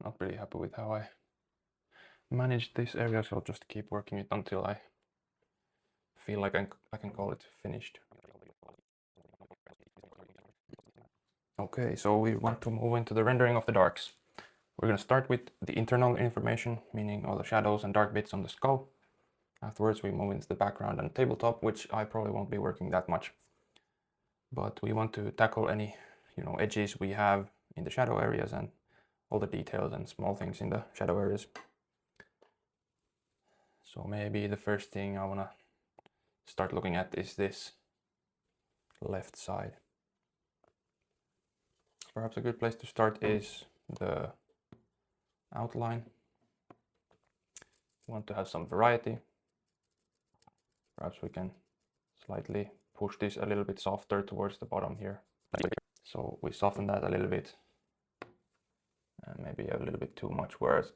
not really happy with how I managed this area, so I'll just keep working it until I feel like I can call it finished. Okay, so we want to move into the rendering of the darks. We're going to start with the internal information, meaning all the shadows and dark bits on the skull. Afterwards we move into the background and tabletop, which I probably won't be working that much. But we want to tackle any, edges we have in the shadow areas and all the details and small things in the shadow areas. So maybe the first thing I want to start looking at is this left side. Perhaps a good place to start is the outline. We want to have some variety. Perhaps we can slightly push this a little bit softer towards the bottom here. So we soften that a little bit, and maybe a little bit too much, whereas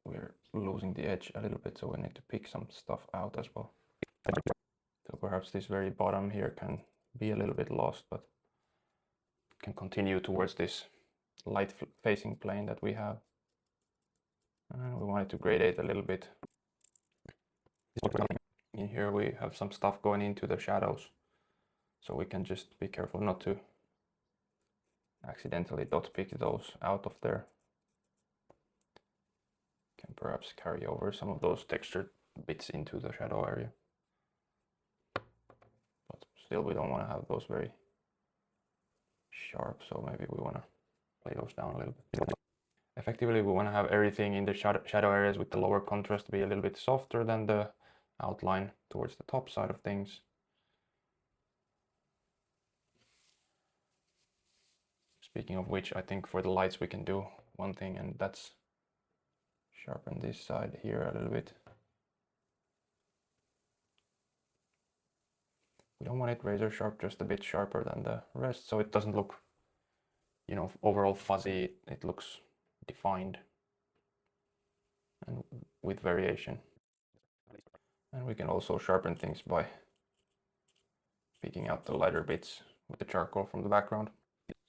we're losing the edge a little bit, so we need to pick some stuff out as well. So perhaps this very bottom here can be a little bit lost, but can continue towards this light facing plane that we have. And we want it to gradate a little bit. In here we have some stuff going into the shadows, so we can just be careful not to accidentally dot pick those out of there. Can perhaps carry over some of those textured bits into the shadow area, but still we don't want to have those very sharp, so maybe we want to play those down a little bit. Effectively we want to have everything in the shadow areas with the lower contrast be a little bit softer than the outline towards the top side of things. Speaking of which, I think for the lights we can do one thing, and that's sharpen this side here a little bit. We don't want it razor sharp, just a bit sharper than the rest, so it doesn't look, overall fuzzy. It looks defined and with variation. And we can also sharpen things by picking out the lighter bits with the charcoal from the background.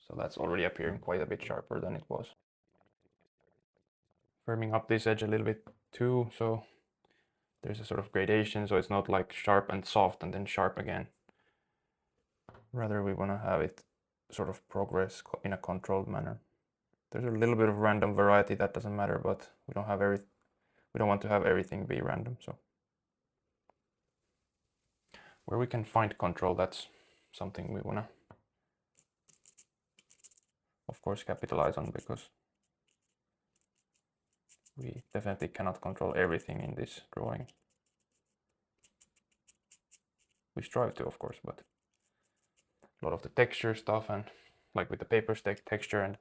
So that's already appearing quite a bit sharper than it was. Firming up this edge a little bit too, so there's a sort of gradation, so it's not like sharp and soft and then sharp again. Rather, we want to have it sort of progress in a controlled manner. There's a little bit of random variety, that doesn't matter, but we don't want to have everything be random. So where we can find control, that's something we want to, of course, capitalize on, because we definitely cannot control everything in this drawing. We strive to, of course, but a lot of the texture stuff, and like with the paper texture, and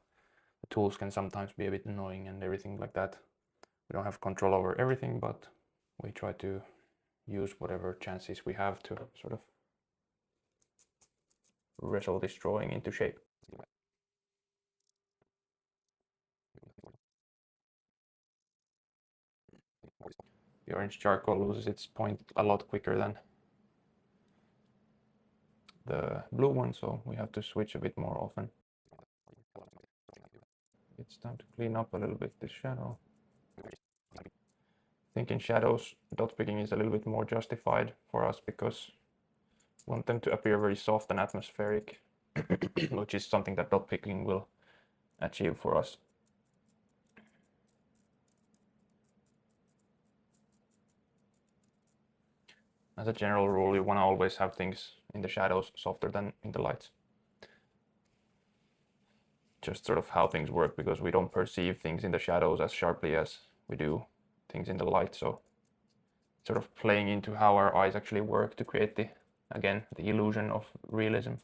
the tools can sometimes be a bit annoying and everything like that. We don't have control over everything, but we try to use whatever chances we have to sort of wrestle this drawing into shape. The orange charcoal loses its point a lot quicker than the blue one, so we have to switch a bit more often. It's time to clean up a little bit this shadow. I think in shadows, dot picking is a little bit more justified for us, because we want them to appear very soft and atmospheric, which is something that dot picking will achieve for us. As a general rule, you want to always have things in the shadows softer than in the lights. Just sort of how things work, because we don't perceive things in the shadows as sharply as we do things in the light, so sort of playing into how our eyes actually work to create the illusion of realism.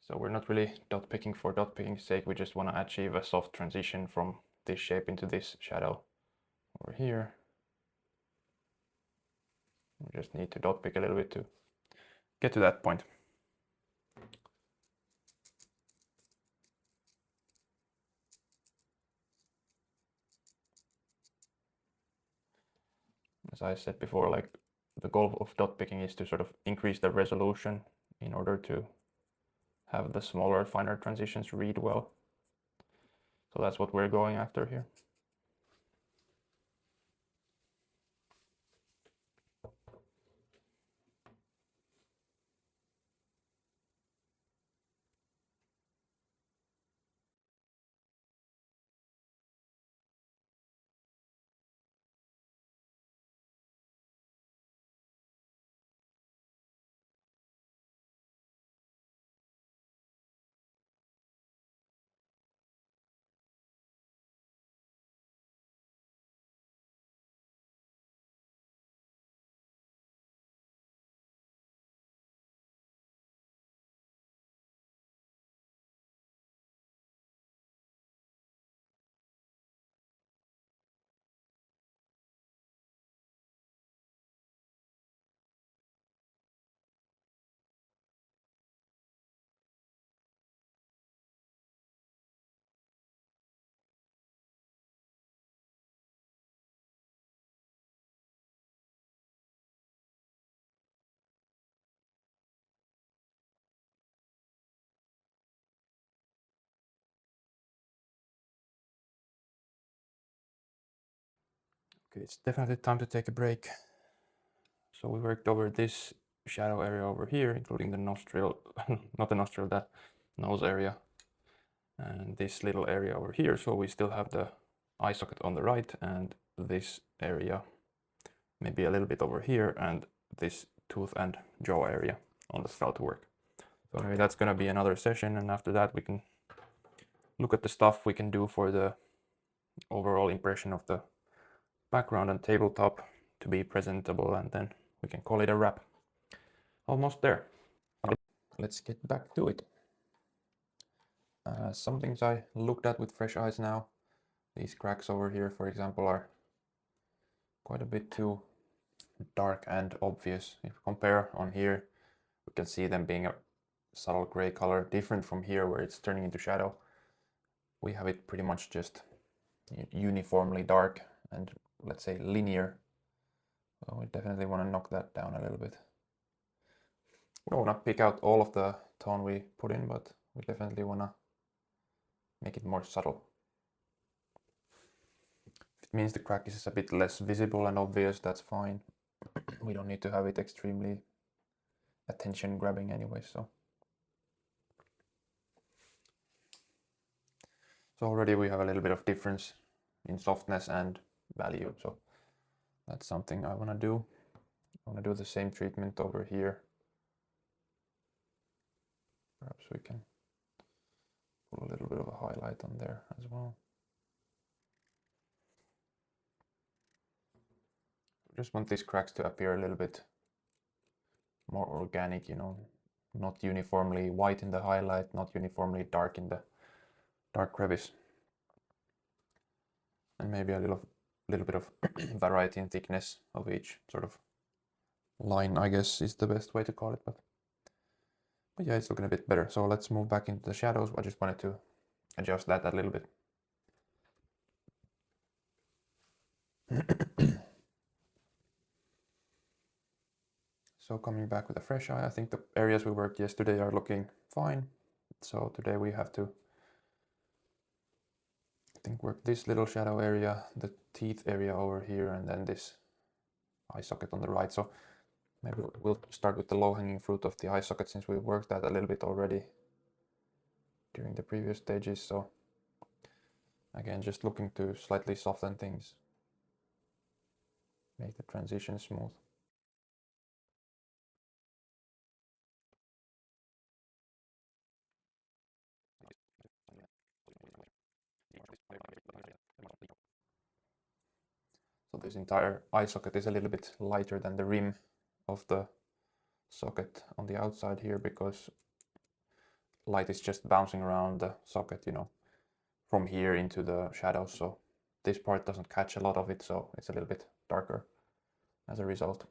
So we're not really dot picking for dot picking's sake, we just want to achieve a soft transition from this shape into this shadow over here. We just need to dot pick a little bit to get to that point. as I said before, like the goal of dot picking is to sort of increase the resolution in order to have the smaller, finer transitions read well. So that's what we're going after here. Okay, it's definitely time to take a break. So we worked over this shadow area over here, including the nostril, not the nostril, that nose area, and this little area over here. So we still have the eye socket on the right and this area, maybe a little bit over here, and this tooth and jaw area on the skull to work. So maybe that's gonna be another session, and after that we can look at the stuff we can do for the overall impression of the background and tabletop to be presentable, and then we can call it a wrap. Almost there. Let's get back to it. Some things I looked at with fresh eyes now. These cracks over here, for example, are quite a bit too dark and obvious. If you compare on here, we can see them being a subtle gray color, different from here where it's turning into shadow. We have it pretty much just uniformly dark and, let's say, linear. So we definitely want to knock that down a little bit. We don't want to pick out all of the tone we put in, but we definitely want to make it more subtle. If it means the crack is a bit less visible and obvious, that's fine. We don't need to have it extremely attention grabbing anyway, so already we have a little bit of difference in softness and value, so that's something I want to do. I want to do the same treatment over here. Perhaps we can put a little bit of a highlight on there as well. I just want these cracks to appear a little bit more organic, you know, not uniformly white in the highlight, not uniformly dark in the dark crevice. And maybe a little bit of variety in thickness of each sort of line, I guess is the best way to call it. But yeah, it's looking a bit better. So let's move back into the shadows. I just wanted to adjust that a little bit. So coming back with a fresh eye, I think the areas we worked yesterday are looking fine. So today we have to, I think, work this little shadow area, the teeth area over here, and then this eye socket on the right. So maybe we'll start with the low-hanging fruit of the eye socket, since we worked that a little bit already during the previous stages. So again, just looking to slightly soften things, make the transition smooth. So this entire eye socket is a little bit lighter than the rim of the socket on the outside here, because light is just bouncing around the socket, you know, from here into the shadows. So this part doesn't catch a lot of it, so it's a little bit darker as a result.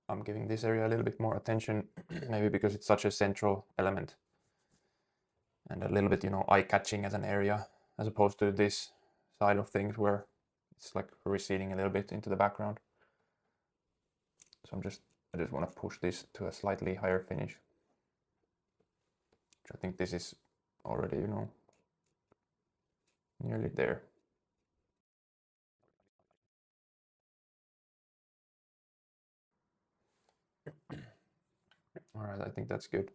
I'm giving this area a little bit more attention, maybe because it's such a central element and a little bit, you know, eye-catching as an area, as opposed to this side of things where it's like receding a little bit into the background. So I just want to push this to a slightly higher finish. Which I think this is already, you know, nearly there. All right, I think that's good.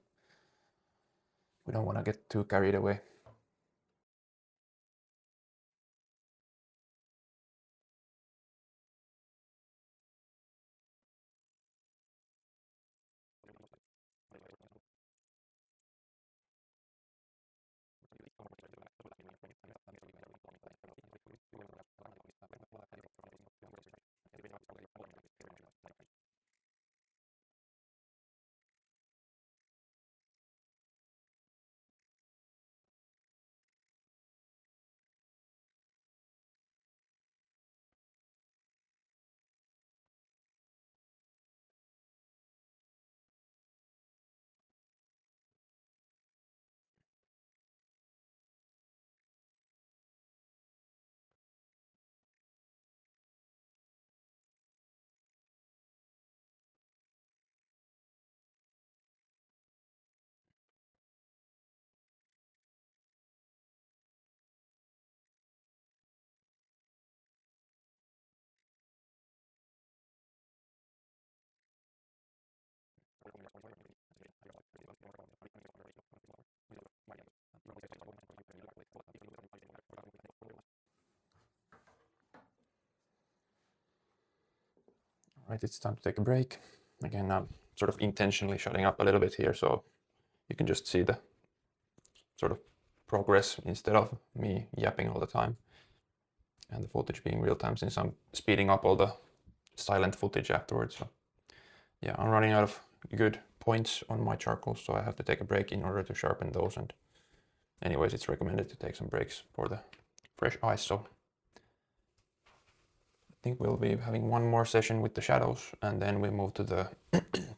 We don't want to get too carried away. Right, it's time to take a break. Again, I'm sort of intentionally shutting up a little bit here so you can just see the sort of progress instead of me yapping all the time and the footage being real time, since I'm speeding up all the silent footage afterwards. So yeah, I'm running out of good points on my charcoal, so I have to take a break in order to sharpen those. And anyways, it's recommended to take some breaks for the fresh eyes. So I think we'll be having one more session with the shadows, and then we move to the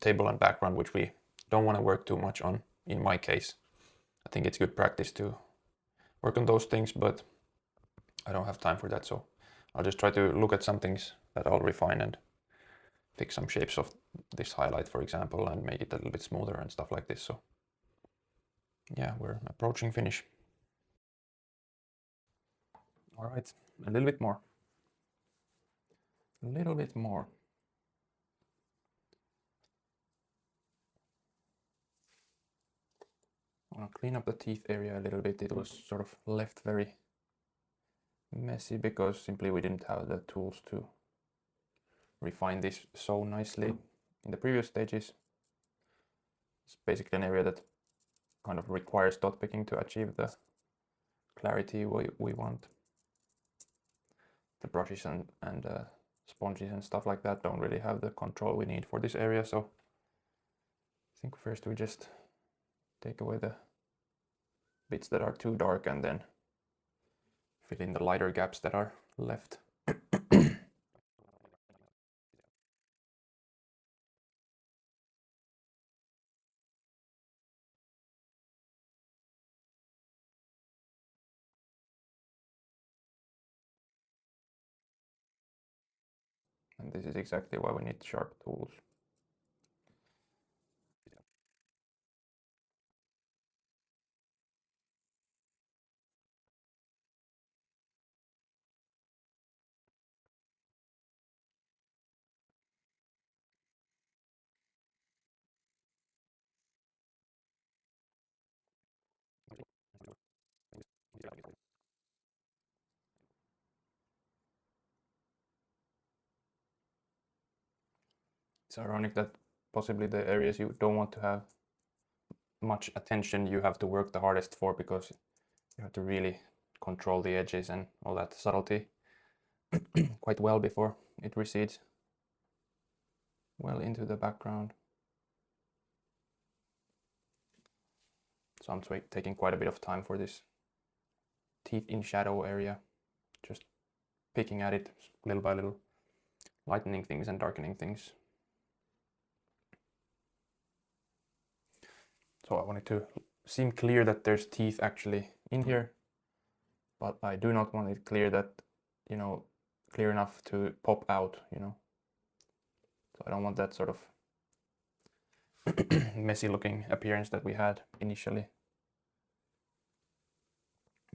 table and background, which we don't want to work too much on in my case. I think it's good practice to work on those things, but I don't have time for that. So I'll just try to look at some things that I'll refine and fix some shapes of this highlight, for example, and make it a little bit smoother and stuff like this. So yeah, we're approaching finish. All right, a little bit more. A little bit more. I want to clean up the teeth area a little bit. It was sort of left very messy because simply we didn't have the tools to refine this so nicely in the previous stages. It's basically an area that kind of requires dot picking to achieve the clarity we want. The brushes and sponges and stuff like that don't really have the control we need for this area, so I think first we just take away the bits that are too dark and then fill in the lighter gaps that are left. And this is exactly why we need sharp tools. It's ironic that possibly the areas you don't want to have much attention you have to work the hardest for, because you have to really control the edges and all that subtlety quite well before it recedes well into the background. So I'm taking quite a bit of time for this teeth in shadow area, just picking at it little by little, lightening things and darkening things. So I want it to seem clear that there's teeth actually in here, but I do not want it clear that, you know, clear enough to pop out, you know. So I don't want that sort of messy looking appearance that we had initially.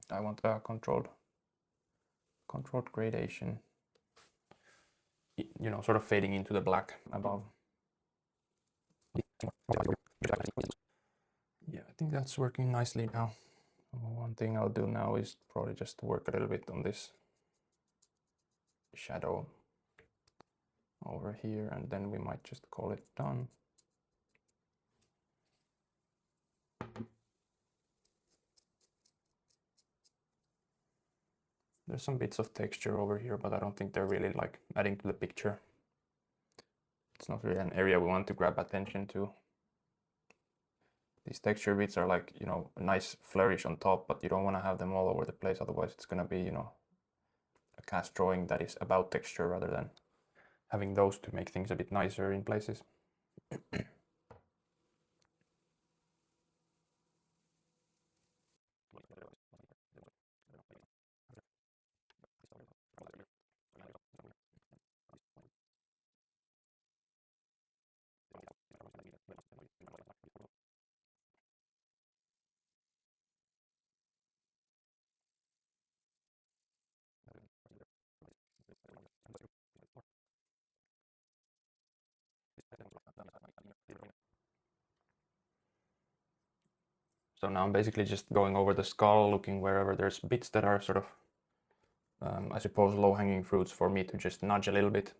I want a controlled gradation, you know, sort of fading into the black above. Yeah, I think that's working nicely now. One thing I'll do now is probably just work a little bit on this shadow over here, and then we might just call it done. There's some bits of texture over here, but I don't think they're really like adding to the picture. It's not really an area we want to grab attention to. These texture bits are like, you know, a nice flourish on top, but you don't want to have them all over the place, otherwise it's gonna be, you know, a cast drawing that is about texture rather than having those to make things a bit nicer in places. So now I'm basically just going over the skull, looking wherever there's bits that are sort of, I suppose, low-hanging fruits for me to just nudge a little bit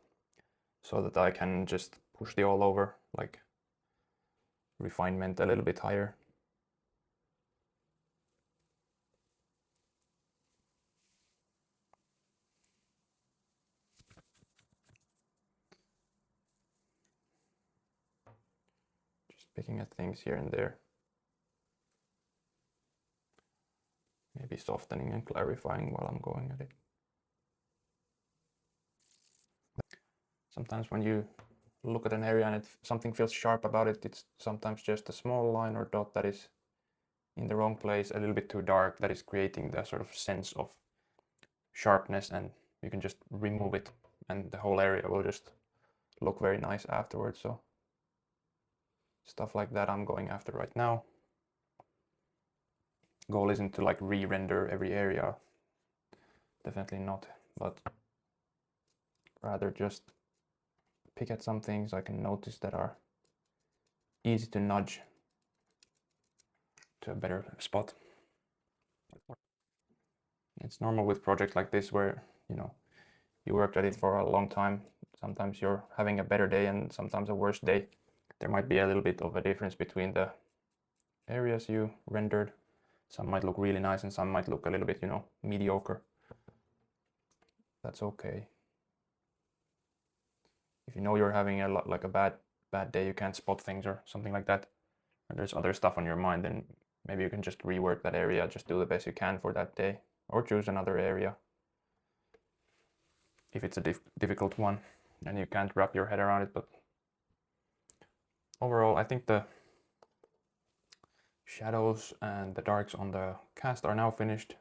so that I can just push the all over, like refinement a little bit higher. Just picking at things here and there. Maybe softening and clarifying while I'm going at it. Sometimes when you look at an area and something feels sharp about it, it's sometimes just a small line or dot that is in the wrong place, a little bit too dark, that is creating the sort of sense of sharpness, and you can just remove it and the whole area will just look very nice afterwards. So stuff like that I'm going after right now. Goal isn't to like re-render every area, definitely not, but rather just pick at some things I can notice that are easy to nudge to a better spot. It's normal with projects like this where, you know, you worked at it for a long time. Sometimes you're having a better day and sometimes a worse day. There might be a little bit of a difference between the areas you rendered. Some might look really nice and some might look a little bit, you know, mediocre. That's okay. If you know you're having like a bad day, you can't spot things or something like that, and there's other stuff on your mind, then maybe you can just rework that area, just do the best you can for that day, or choose another area if it's a difficult one and you can't wrap your head around it. But overall, I think the shadows and the darks on the cast are now finished.